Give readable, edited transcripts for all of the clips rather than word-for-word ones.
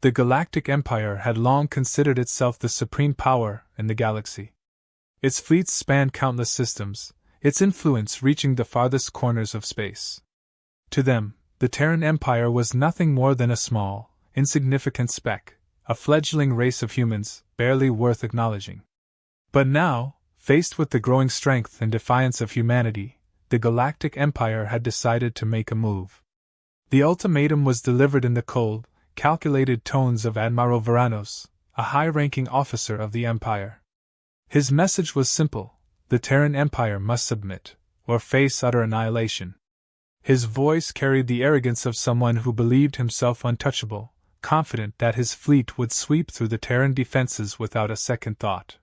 The Galactic Empire had long considered itself the supreme power in the galaxy. Its fleets spanned countless systems, its influence reaching the farthest corners of space. To them, the Terran Empire was nothing more than a small, insignificant speck, a fledgling race of humans, barely worth acknowledging. But now, faced with the growing strength and defiance of humanity, the Galactic Empire had decided to make a move. The ultimatum was delivered in the cold, calculated tones of Admiral Varanos, a high-ranking officer of the Empire. His message was simple: the Terran Empire must submit, or face utter annihilation. His voice carried the arrogance of someone who believed himself untouchable, confident that his fleet would sweep through the Terran defenses without a second thought.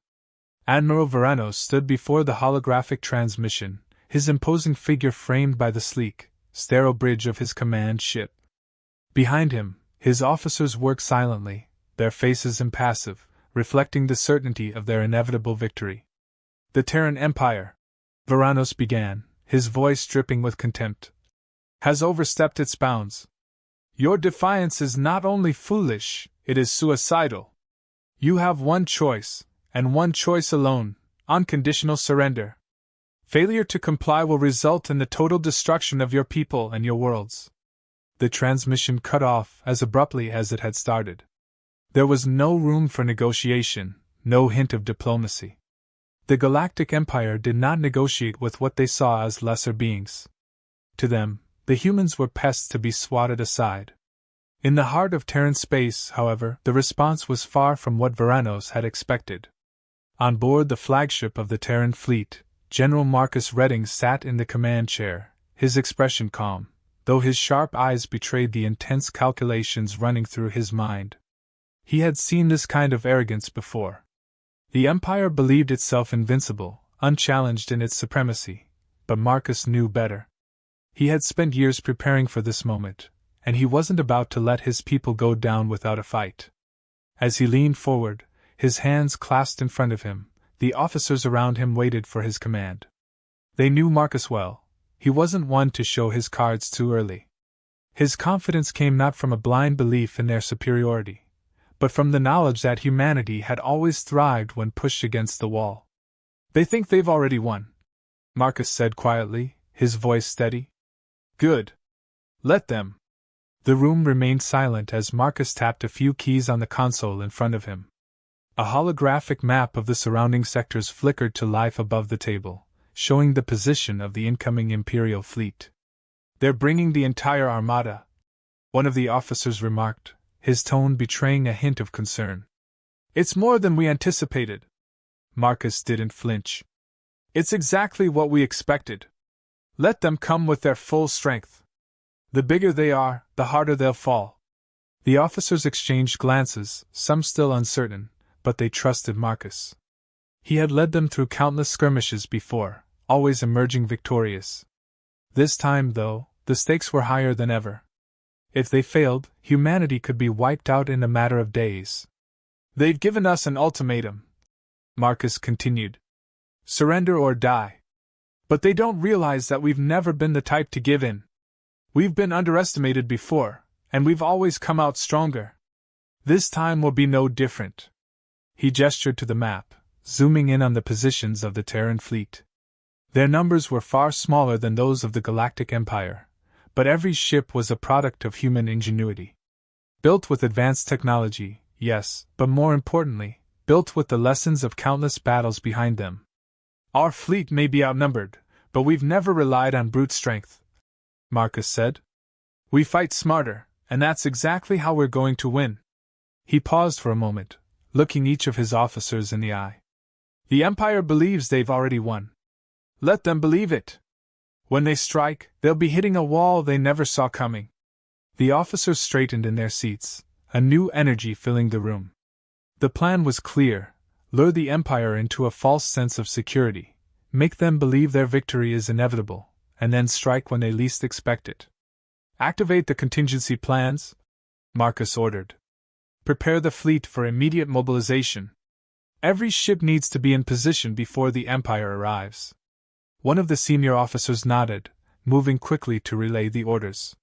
Admiral Varanos stood before the holographic transmission, his imposing figure framed by the sleek, sterile bridge of his command ship. Behind him, his officers worked silently, their faces impassive, reflecting the certainty of their inevitable victory. The Terran Empire, Varanos began, his voice dripping with contempt, has overstepped its bounds. Your defiance is not only foolish, it is suicidal. You have one choice, and one choice alone: unconditional surrender. Failure to comply will result in the total destruction of your people and your worlds. The transmission cut off as abruptly as it had started. There was no room for negotiation, no hint of diplomacy. The Galactic Empire did not negotiate with what they saw as lesser beings. To them, the humans were pests to be swatted aside. In the heart of Terran space, however, the response was far from what Varanos had expected. On board the flagship of the Terran fleet, General Marcus Redding sat in the command chair, his expression calm, though his sharp eyes betrayed the intense calculations running through his mind. He had seen this kind of arrogance before. The Empire believed itself invincible, unchallenged in its supremacy, but Marcus knew better. He had spent years preparing for this moment, and he wasn't about to let his people go down without a fight. As he leaned forward, his hands clasped in front of him, the officers around him waited for his command. They knew Marcus well. He wasn't one to show his cards too early. His confidence came not from a blind belief in their superiority, but from the knowledge that humanity had always thrived when pushed against the wall. They think they've already won, Marcus said quietly, his voice steady. Good. Let them. The room remained silent as Marcus tapped a few keys on the console in front of him. A holographic map of the surrounding sectors flickered to life above the table, showing the position of the incoming Imperial fleet. They're bringing the entire armada, one of the officers remarked, his tone betraying a hint of concern. It's more than we anticipated. Marcus didn't flinch. It's exactly what we expected. Let them come with their full strength. The bigger they are, the harder they'll fall. The officers exchanged glances, some still uncertain, but they trusted Marcus. He had led them through countless skirmishes before, always emerging victorious. This time, though, the stakes were higher than ever. If they failed, humanity could be wiped out in a matter of days. They've given us an ultimatum, Marcus continued. Surrender or die. But they don't realize that we've never been the type to give in. We've been underestimated before, and we've always come out stronger. This time will be no different. He gestured to the map, zooming in on the positions of the Terran fleet. Their numbers were far smaller than those of the Galactic Empire, but every ship was a product of human ingenuity. Built with advanced technology, yes, but more importantly, built with the lessons of countless battles behind them. Our fleet may be outnumbered, but we've never relied on brute strength, Marcus said. We fight smarter, and that's exactly how we're going to win. He paused for a moment, looking each of his officers in the eye. The Empire believes they've already won. Let them believe it. When they strike, they'll be hitting a wall they never saw coming. The officers straightened in their seats, a new energy filling the room. The plan was clear: lure the Empire into a false sense of security, make them believe their victory is inevitable, and then strike when they least expect it. Activate the contingency plans, Marcus ordered. Prepare the fleet for immediate mobilization. Every ship needs to be in position before the Empire arrives. One of the senior officers nodded, moving quickly to relay the orders.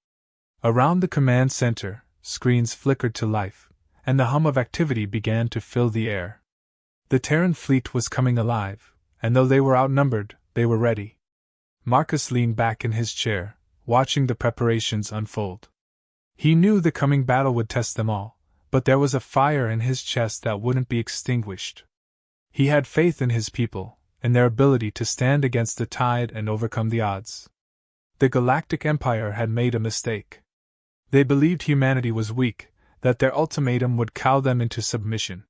Around the command center, screens flickered to life, and the hum of activity began to fill the air. The Terran fleet was coming alive, and though they were outnumbered, they were ready. Marcus leaned back in his chair, watching the preparations unfold. He knew the coming battle would test them all, but there was a fire in his chest that wouldn't be extinguished. He had faith in his people, in their ability to stand against the tide and overcome the odds. The Galactic Empire had made a mistake. They believed humanity was weak, that their ultimatum would cow them into submission.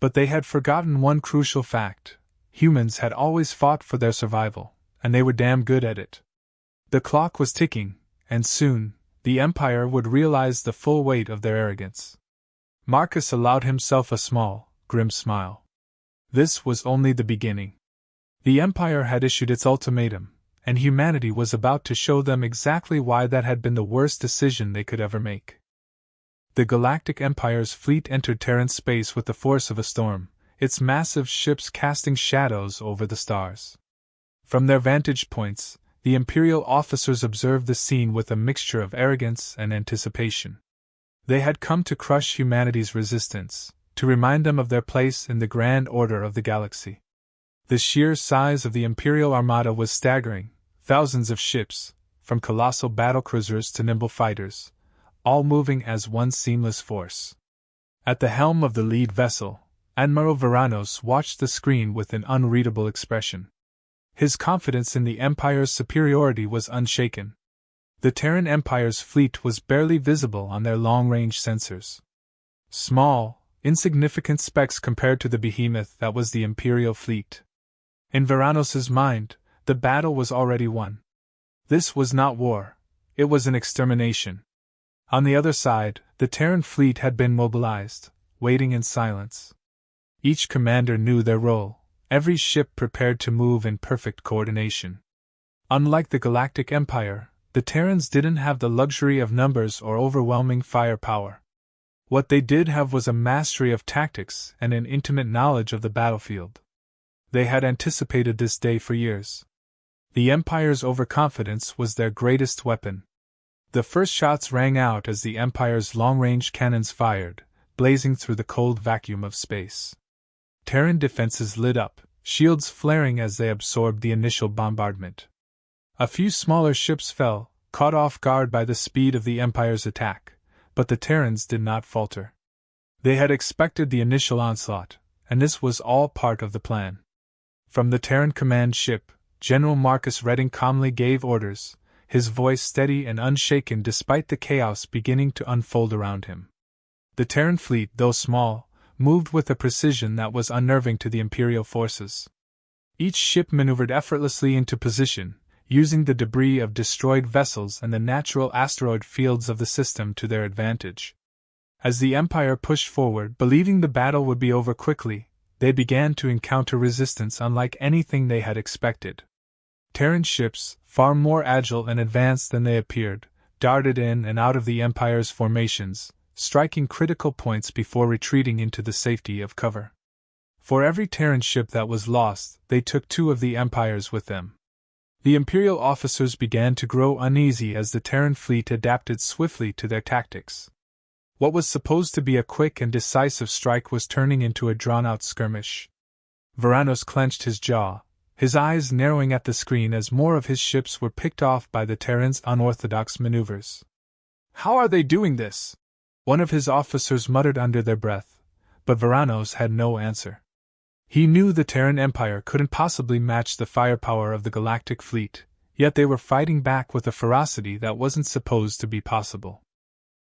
But they had forgotten one crucial fact: humans had always fought for their survival, and they were damn good at it. The clock was ticking, and soon, the Empire would realize the full weight of their arrogance. Marcus allowed himself a small, grim smile. This was only the beginning. The Empire had issued its ultimatum, and humanity was about to show them exactly why that had been the worst decision they could ever make. The Galactic Empire's fleet entered Terran space with the force of a storm, its massive ships casting shadows over the stars. From their vantage points, the Imperial officers observed the scene with a mixture of arrogance and anticipation. They had come to crush humanity's resistance, to remind them of their place in the grand order of the galaxy. The sheer size of the Imperial armada was staggering, thousands of ships, from colossal battlecruisers to nimble fighters, all moving as one seamless force. At the helm of the lead vessel, Admiral Veranos watched the screen with an unreadable expression. His confidence in the Empire's superiority was unshaken. The Terran Empire's fleet was barely visible on their long-range sensors. Small, insignificant specks compared to the behemoth that was the Imperial fleet. In Veranos' mind, the battle was already won. This was not war, it was an extermination. On the other side, the Terran fleet had been mobilized, waiting in silence. Each commander knew their role, every ship prepared to move in perfect coordination. Unlike the Galactic Empire, the Terrans didn't have the luxury of numbers or overwhelming firepower. What they did have was a mastery of tactics and an intimate knowledge of the battlefield. They had anticipated this day for years. The Empire's overconfidence was their greatest weapon. The first shots rang out as the Empire's long-range cannons fired, blazing through the cold vacuum of space. Terran defenses lit up, shields flaring as they absorbed the initial bombardment. A few smaller ships fell, caught off guard by the speed of the Empire's attack, but the Terrans did not falter. They had expected the initial onslaught, and this was all part of the plan. From the Terran command ship, General Marcus Redding calmly gave orders, his voice steady and unshaken despite the chaos beginning to unfold around him. The Terran fleet, though small, moved with a precision that was unnerving to the Imperial forces. Each ship maneuvered effortlessly into position, using the debris of destroyed vessels and the natural asteroid fields of the system to their advantage. As the Empire pushed forward, believing the battle would be over quickly, they began to encounter resistance unlike anything they had expected. Terran ships, far more agile and advanced than they appeared, darted in and out of the Empire's formations, striking critical points before retreating into the safety of cover. For every Terran ship that was lost, they took 2 of the Empire's with them. The Imperial officers began to grow uneasy as the Terran fleet adapted swiftly to their tactics. What was supposed to be a quick and decisive strike was turning into a drawn-out skirmish. Veranos clenched his jaw, his eyes narrowing at the screen as more of his ships were picked off by the Terrans' unorthodox maneuvers. "How are they doing this?" one of his officers muttered under their breath, but Veranos had no answer. He knew the Terran Empire couldn't possibly match the firepower of the Galactic fleet, yet they were fighting back with a ferocity that wasn't supposed to be possible.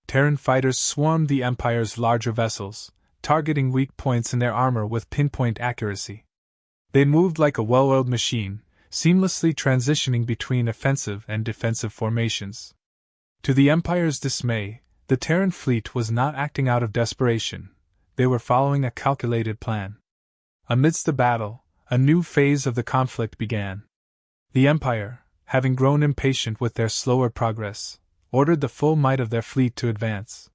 Terran fighters swarmed the Empire's larger vessels, targeting weak points in their armor with pinpoint accuracy. They moved like a well-oiled machine, seamlessly transitioning between offensive and defensive formations. To the Empire's dismay, the Terran fleet was not acting out of desperation, they were following a calculated plan. Amidst the battle, a new phase of the conflict began. The Empire, having grown impatient with their slower progress, ordered the full might of their fleet to advance.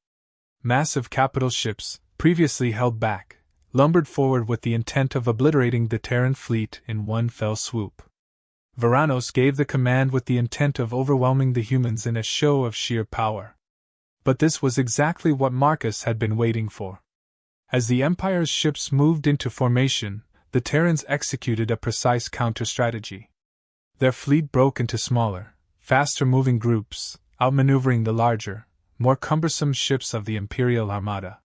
Massive capital ships, previously held back, lumbered forward with the intent of obliterating the Terran fleet in one fell swoop. Veranos gave the command with the intent of overwhelming the humans in a show of sheer power. But this was exactly what Marcus had been waiting for. As the Empire's ships moved into formation, the Terrans executed a precise counter-strategy. Their fleet broke into smaller, faster-moving groups, outmaneuvering the larger, more cumbersome ships of the Imperial Armada.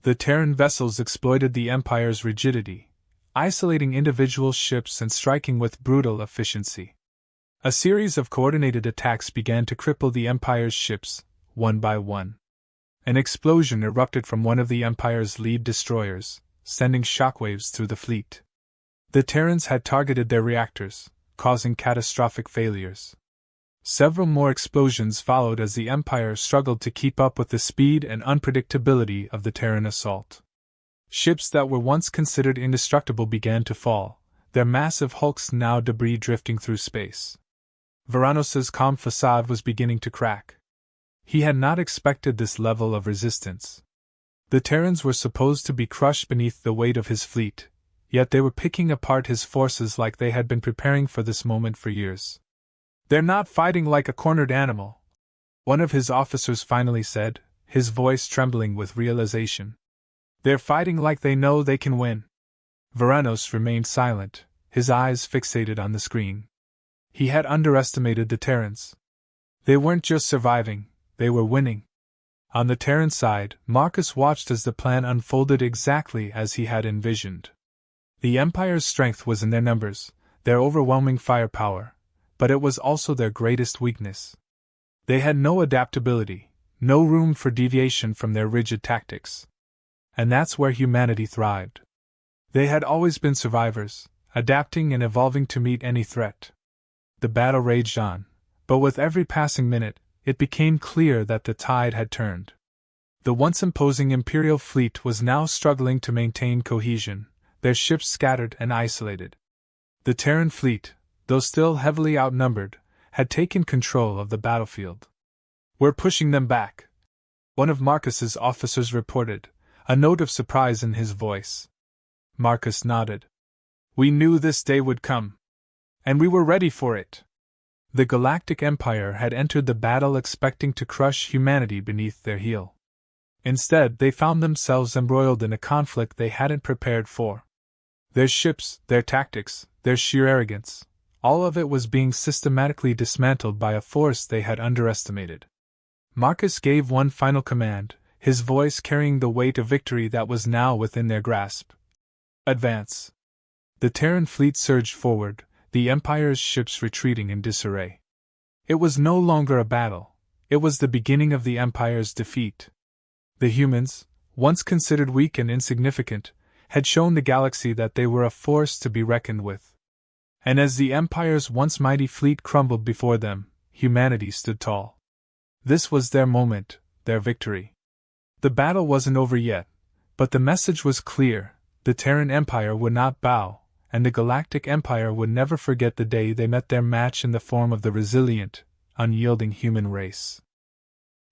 The Terran vessels exploited the Empire's rigidity, isolating individual ships and striking with brutal efficiency. A series of coordinated attacks began to cripple the Empire's ships, one by one. An explosion erupted from one of the Empire's lead destroyers, sending shockwaves through the fleet. The Terrans had targeted their reactors, causing catastrophic failures. Several more explosions followed as the Empire struggled to keep up with the speed and unpredictability of the Terran assault. Ships that were once considered indestructible began to fall, their massive hulks now debris drifting through space. Varanus's calm facade was beginning to crack. He had not expected this level of resistance. The Terrans were supposed to be crushed beneath the weight of his fleet, yet they were picking apart his forces like they had been preparing for this moment for years. "They're not fighting like a cornered animal," one of his officers finally said, his voice trembling with realization. "They're fighting like they know they can win." Varanus remained silent, his eyes fixated on the screen. He had underestimated the Terrans. They weren't just surviving, they were winning. On the Terran side, Marcus watched as the plan unfolded exactly as he had envisioned. The Empire's strength was in their numbers, their overwhelming firepower, but it was also their greatest weakness. They had no adaptability, no room for deviation from their rigid tactics. And that's where humanity thrived. They had always been survivors, adapting and evolving to meet any threat. The battle raged on, but with every passing minute, it became clear that the tide had turned. The once imposing Imperial fleet was now struggling to maintain cohesion, their ships scattered and isolated. The Terran fleet, though still heavily outnumbered, had taken control of the battlefield. "We're pushing them back," one of Marcus's officers reported, a note of surprise in his voice. Marcus nodded. "We knew this day would come. And we were ready for it." The Galactic Empire had entered the battle expecting to crush humanity beneath their heel. Instead, they found themselves embroiled in a conflict they hadn't prepared for. Their ships, their tactics, their sheer arrogance, all of it was being systematically dismantled by a force they had underestimated. Marcus gave one final command, his voice carrying the weight of victory that was now within their grasp. "Advance." The Terran fleet surged forward, the Empire's ships retreating in disarray. It was no longer a battle, it was the beginning of the Empire's defeat. The humans, once considered weak and insignificant, had shown the galaxy that they were a force to be reckoned with. And as the Empire's once mighty fleet crumbled before them, humanity stood tall. This was their moment, their victory. The battle wasn't over yet, but the message was clear: the Terran Empire would not bow, and the Galactic Empire would never forget the day they met their match in the form of the resilient, unyielding human race.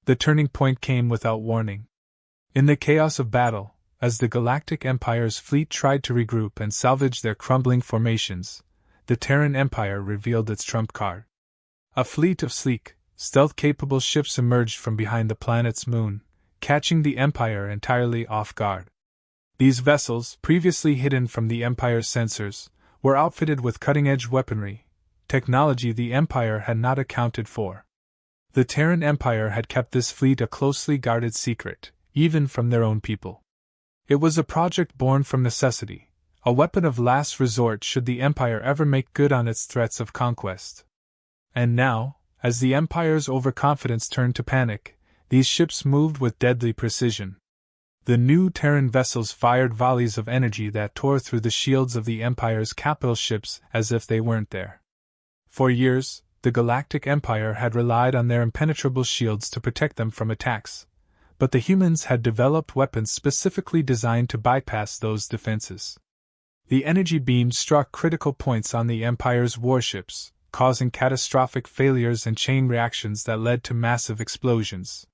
The turning point came without warning. In the chaos of battle, as the Galactic Empire's fleet tried to regroup and salvage their crumbling formations, the Terran Empire revealed its trump card. A fleet of sleek, stealth-capable ships emerged from behind the planet's moon, catching the Empire entirely off guard. These vessels, previously hidden from the Empire's sensors, were outfitted with cutting-edge weaponry, technology the Empire had not accounted for. The Terran Empire had kept this fleet a closely guarded secret, even from their own people. It was a project born from necessity, a weapon of last resort should the Empire ever make good on its threats of conquest. And now, as the Empire's overconfidence turned to panic, these ships moved with deadly precision. The new Terran vessels fired volleys of energy that tore through the shields of the Empire's capital ships as if they weren't there. For years, the Galactic Empire had relied on their impenetrable shields to protect them from attacks, but the humans had developed weapons specifically designed to bypass those defenses. The energy beams struck critical points on the Empire's warships, causing catastrophic failures and chain reactions that led to massive explosions.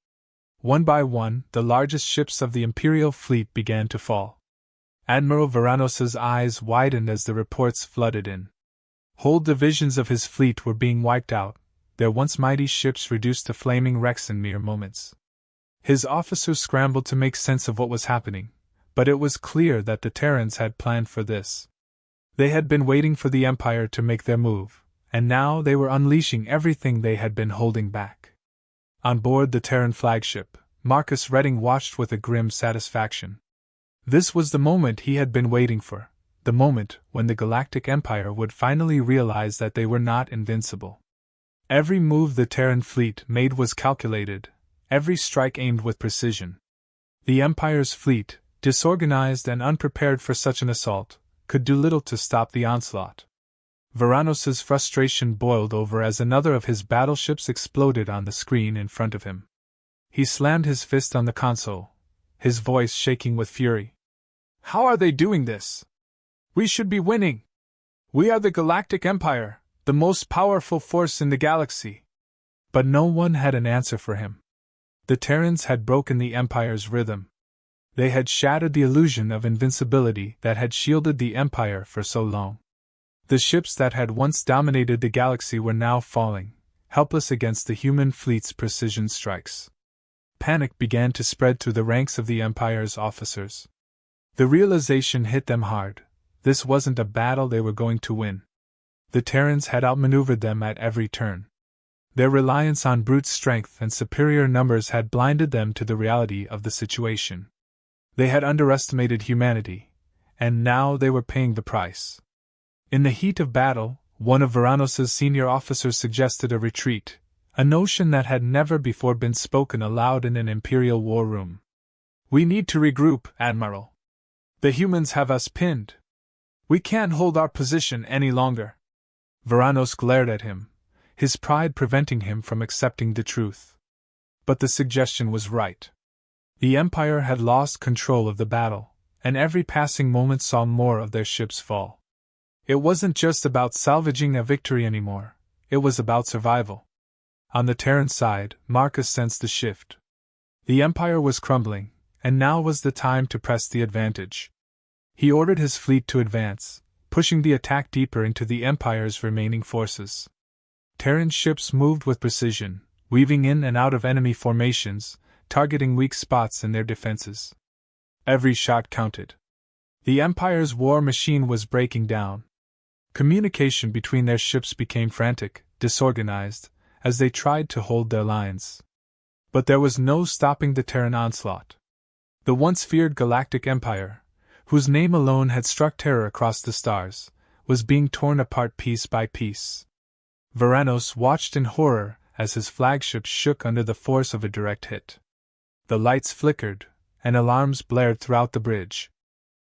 One by one, the largest ships of the Imperial fleet began to fall. Admiral Varanus's eyes widened as the reports flooded in. Whole divisions of his fleet were being wiped out, their once mighty ships reduced to flaming wrecks in mere moments. His officers scrambled to make sense of what was happening, but it was clear that the Terrans had planned for this. They had been waiting for the Empire to make their move, and now they were unleashing everything they had been holding back. On board the Terran flagship, Marcus Redding watched with a grim satisfaction. This was the moment he had been waiting for, the moment when the Galactic Empire would finally realize that they were not invincible. Every move the Terran fleet made was calculated, every strike aimed with precision. The Empire's fleet, disorganized and unprepared for such an assault, could do little to stop the onslaught. Varanos's frustration boiled over as another of his battleships exploded on the screen in front of him. He slammed his fist on the console, his voice shaking with fury. "How are they doing this? We should be winning! We are the Galactic Empire, the most powerful force in the galaxy." But no one had an answer for him. The Terrans had broken the Empire's rhythm. They had shattered the illusion of invincibility that had shielded the Empire for so long. The ships that had once dominated the galaxy were now falling, helpless against the human fleet's precision strikes. Panic began to spread through the ranks of the Empire's officers. The realization hit them hard. This wasn't a battle they were going to win. The Terrans had outmaneuvered them at every turn. Their reliance on brute strength and superior numbers had blinded them to the reality of the situation. They had underestimated humanity, and now they were paying the price. In the heat of battle, one of Varanos's senior officers suggested a retreat, a notion that had never before been spoken aloud in an Imperial war room. "We need to regroup, Admiral. The humans have us pinned. We can't hold our position any longer." Varanos glared at him, his pride preventing him from accepting the truth. But the suggestion was right. The Empire had lost control of the battle, and every passing moment saw more of their ships fall. It wasn't just about salvaging a victory anymore, it was about survival. On the Terran side, Marcus sensed the shift. The Empire was crumbling, and now was the time to press the advantage. He ordered his fleet to advance, pushing the attack deeper into the Empire's remaining forces. Terran ships moved with precision, weaving in and out of enemy formations, targeting weak spots in their defenses. Every shot counted. The Empire's war machine was breaking down. Communication between their ships became frantic, disorganized, as they tried to hold their lines. But there was no stopping the Terran onslaught. The once feared Galactic Empire, whose name alone had struck terror across the stars, was being torn apart piece by piece. Varanos watched in horror as his flagship shook under the force of a direct hit. The lights flickered, and alarms blared throughout the bridge.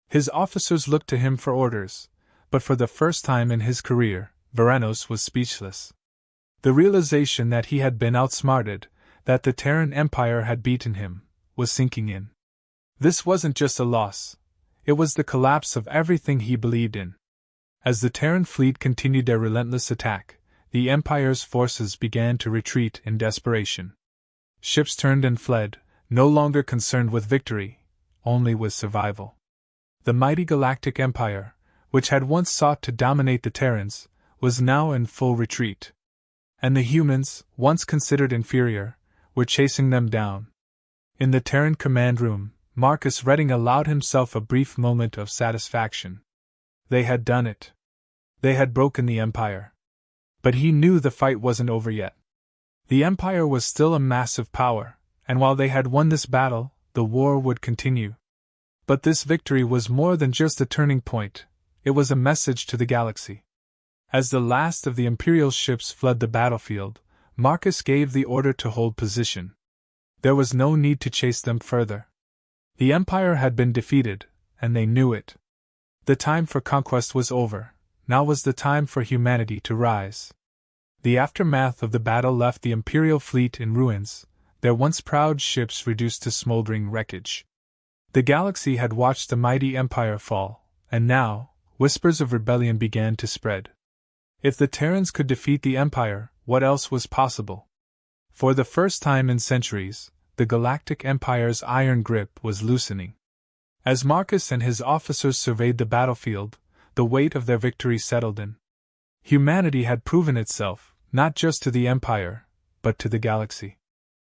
His officers looked to him for orders, but for the first time in his career, Varanos was speechless. The realization that he had been outsmarted, that the Terran Empire had beaten him, was sinking in. This wasn't just a loss, it was the collapse of everything he believed in. As the Terran fleet continued their relentless attack, the Empire's forces began to retreat in desperation. Ships turned and fled, no longer concerned with victory, only with survival. The mighty Galactic Empire, which had once sought to dominate the Terrans, was now in full retreat. And the humans, once considered inferior, were chasing them down. In the Terran command room, Marcus Redding allowed himself a brief moment of satisfaction. They had done it. They had broken the Empire. But he knew the fight wasn't over yet. The Empire was still a massive power, and while they had won this battle, the war would continue. But this victory was more than just a turning point, it was a message to the galaxy. As the last of the Imperial ships fled the battlefield, Marcus gave the order to hold position. There was no need to chase them further. The Empire had been defeated, and they knew it. The time for conquest was over, now was the time for humanity to rise. The aftermath of the battle left the Imperial fleet in ruins, their once proud ships reduced to smoldering wreckage. The galaxy had watched the mighty Empire fall, and now, whispers of rebellion began to spread. If the Terrans could defeat the Empire, what else was possible? For the first time in centuries, the Galactic Empire's iron grip was loosening. As Marcus and his officers surveyed the battlefield, the weight of their victory settled in. Humanity had proven itself, not just to the Empire, but to the galaxy.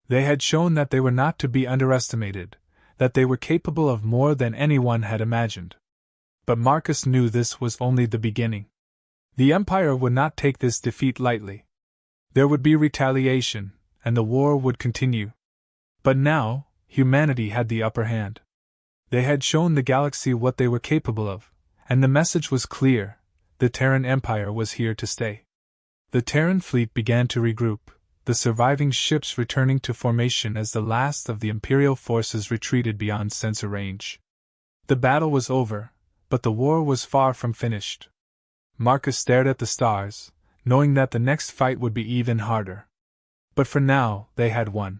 They had shown that they were not to be underestimated, that they were capable of more than anyone had imagined. But Marcus knew this was only the beginning. The Empire would not take this defeat lightly. There would be retaliation, and the war would continue. But now, humanity had the upper hand. They had shown the galaxy what they were capable of, and the message was clear: the Terran Empire was here to stay. The Terran fleet began to regroup, the surviving ships returning to formation as the last of the Imperial forces retreated beyond sensor range. The battle was over, but the war was far from finished. Marcus stared at the stars, knowing that the next fight would be even harder. But for now, they had won.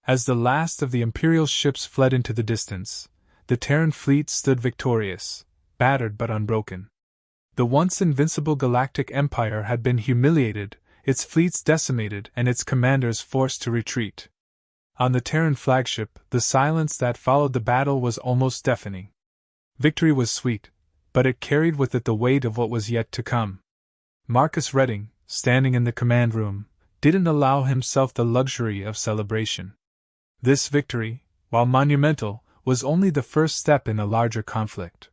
As the last of the Imperial ships fled into the distance, the Terran fleet stood victorious, battered but unbroken. The once invincible Galactic Empire had been humiliated, its fleets decimated, and its commanders forced to retreat. On the Terran flagship, the silence that followed the battle was almost deafening. Victory was sweet, but it carried with it the weight of what was yet to come. Marcus Redding, standing in the command room, didn't allow himself the luxury of celebration. This victory, while monumental, was only the first step in a larger conflict.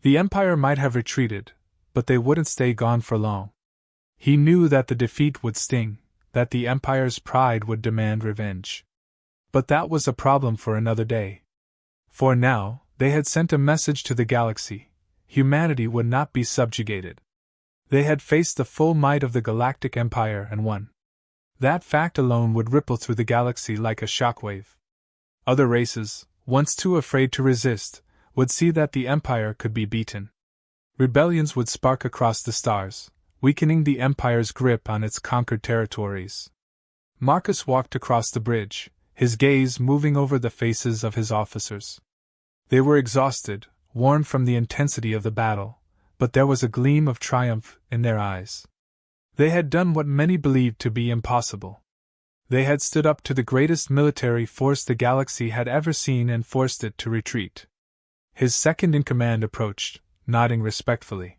The Empire might have retreated, but they wouldn't stay gone for long. He knew that the defeat would sting, that the Empire's pride would demand revenge. But that was a problem for another day. For now, they had sent a message to the galaxy: humanity would not be subjugated. They had faced the full might of the Galactic Empire and won. That fact alone would ripple through the galaxy like a shockwave. Other races, once too afraid to resist, would see that the Empire could be beaten. Rebellions would spark across the stars, weakening the Empire's grip on its conquered territories. Marcus walked across the bridge, his gaze moving over the faces of his officers. They were exhausted, worn from the intensity of the battle, but there was a gleam of triumph in their eyes. They had done what many believed to be impossible. They had stood up to the greatest military force the galaxy had ever seen and forced it to retreat. His second-in-command approached, nodding respectfully.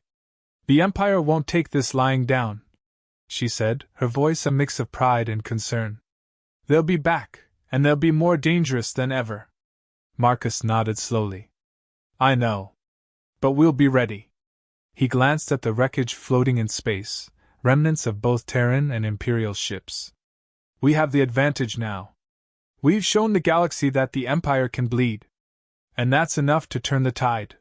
"The Empire won't take this lying down," she said, her voice a mix of pride and concern. "They'll be back, and they'll be more dangerous than ever." Marcus nodded slowly. "I know. But we'll be ready." He glanced at the wreckage floating in space, remnants of both Terran and Imperial ships. "We have the advantage now. We've shown the galaxy that the Empire can bleed. And that's enough to turn the tide."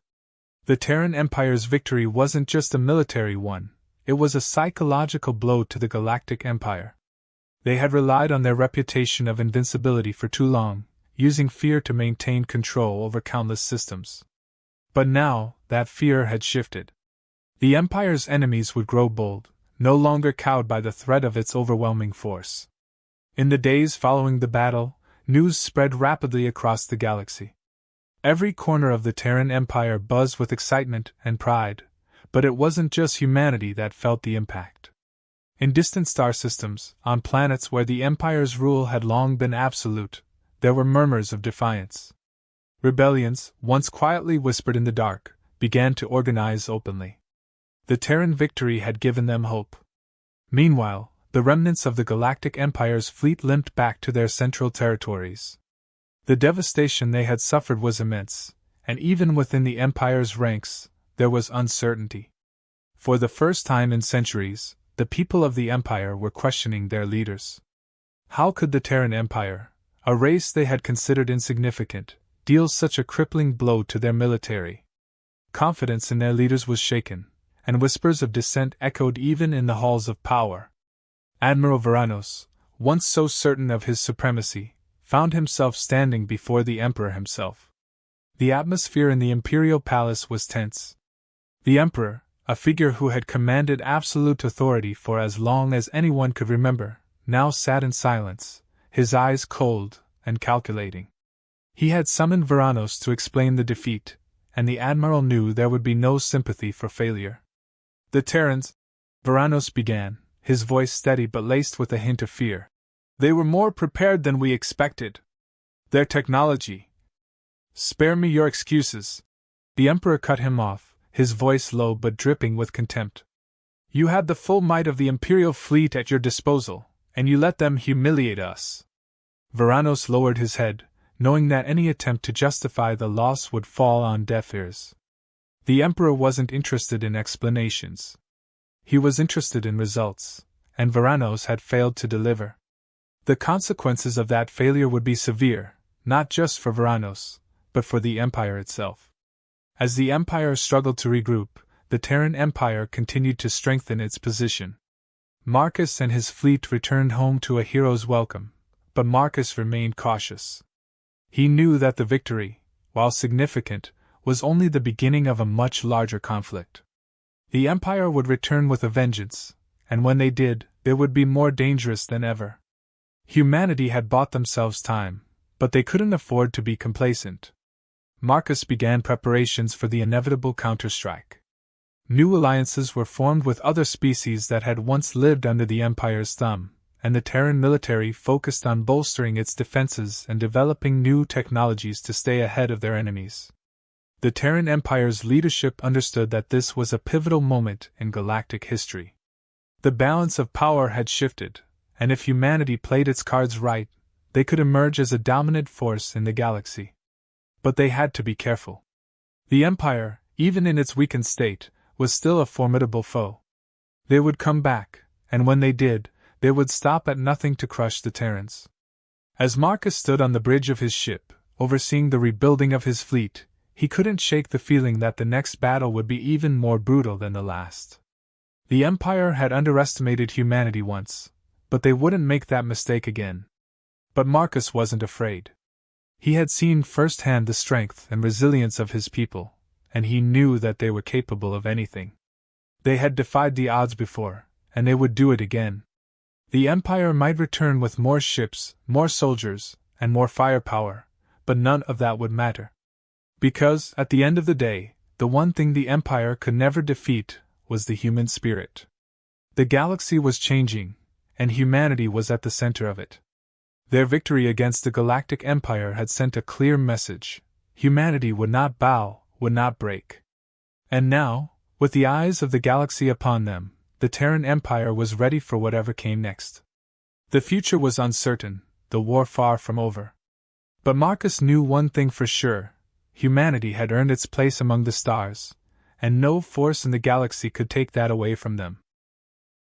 The Terran Empire's victory wasn't just a military one, it was a psychological blow to the Galactic Empire. They had relied on their reputation of invincibility for too long, using fear to maintain control over countless systems. But now, that fear had shifted. The Empire's enemies would grow bold, no longer cowed by the threat of its overwhelming force. In the days following the battle, news spread rapidly across the galaxy. Every corner of the Terran Empire buzzed with excitement and pride, but it wasn't just humanity that felt the impact. In distant star systems, on planets where the Empire's rule had long been absolute, there were murmurs of defiance. Rebellions, once quietly whispered in the dark, began to organize openly. The Terran victory had given them hope. Meanwhile, the remnants of the Galactic Empire's fleet limped back to their central territories. The devastation they had suffered was immense, and even within the Empire's ranks, there was uncertainty. For the first time in centuries, the people of the Empire were questioning their leaders. How could the Terran Empire, a race they had considered insignificant, deal such a crippling blow to their military? Confidence in their leaders was shaken, and whispers of dissent echoed even in the halls of power. Admiral Veranos, once so certain of his supremacy, found himself standing before the Emperor himself. The atmosphere in the Imperial Palace was tense. The Emperor, a figure who had commanded absolute authority for as long as anyone could remember, now sat in silence, his eyes cold and calculating. He had summoned Veranos to explain the defeat, and the Admiral knew there would be no sympathy for failure. "The Terrans," Veranos began, his voice steady but laced with a hint of fear. "They were more prepared than we expected. Their technology—" "Spare me your excuses," the Emperor cut him off, his voice low but dripping with contempt. "You had the full might of the Imperial fleet at your disposal, and you let them humiliate us. Varanos lowered his head, knowing that any attempt to justify the loss would fall on deaf ears. The Emperor wasn't interested in explanations. He was interested in results, and Varanos had failed to deliver. The consequences of that failure would be severe, not just for Varanos, but for the Empire itself. As the Empire struggled to regroup, the Terran Empire continued to strengthen its position. Marcus and his fleet returned home to a hero's welcome, but Marcus remained cautious. He knew that the victory, while significant, was only the beginning of a much larger conflict. The Empire would return with a vengeance, and when they did, it would be more dangerous than ever. Humanity had bought themselves time, but they couldn't afford to be complacent. Marcus began preparations for the inevitable counterstrike. New alliances were formed with other species that had once lived under the Empire's thumb, and the Terran military focused on bolstering its defenses and developing new technologies to stay ahead of their enemies. The Terran Empire's leadership understood that this was a pivotal moment in galactic history. The balance of power had shifted, and if humanity played its cards right, they could emerge as a dominant force in the galaxy. But they had to be careful. The Empire, even in its weakened state, was still a formidable foe. They would come back, and when they did, they would stop at nothing to crush the Terrans. As Marcus stood on the bridge of his ship, overseeing the rebuilding of his fleet, he couldn't shake the feeling that the next battle would be even more brutal than the last. The Empire had underestimated humanity once, but they wouldn't make that mistake again. But Marcus wasn't afraid. He had seen firsthand the strength and resilience of his people, and he knew that they were capable of anything. They had defied the odds before, and they would do it again. The Empire might return with more ships, more soldiers, and more firepower, but none of that would matter. Because, at the end of the day, the one thing the Empire could never defeat was the human spirit. The galaxy was changing, and humanity was at the center of it. Their victory against the Galactic Empire had sent a clear message: humanity would not bow, would not break. And now, with the eyes of the galaxy upon them, the Terran Empire was ready for whatever came next. The future was uncertain, the war far from over. But Marcus knew one thing for sure: humanity had earned its place among the stars, and no force in the galaxy could take that away from them.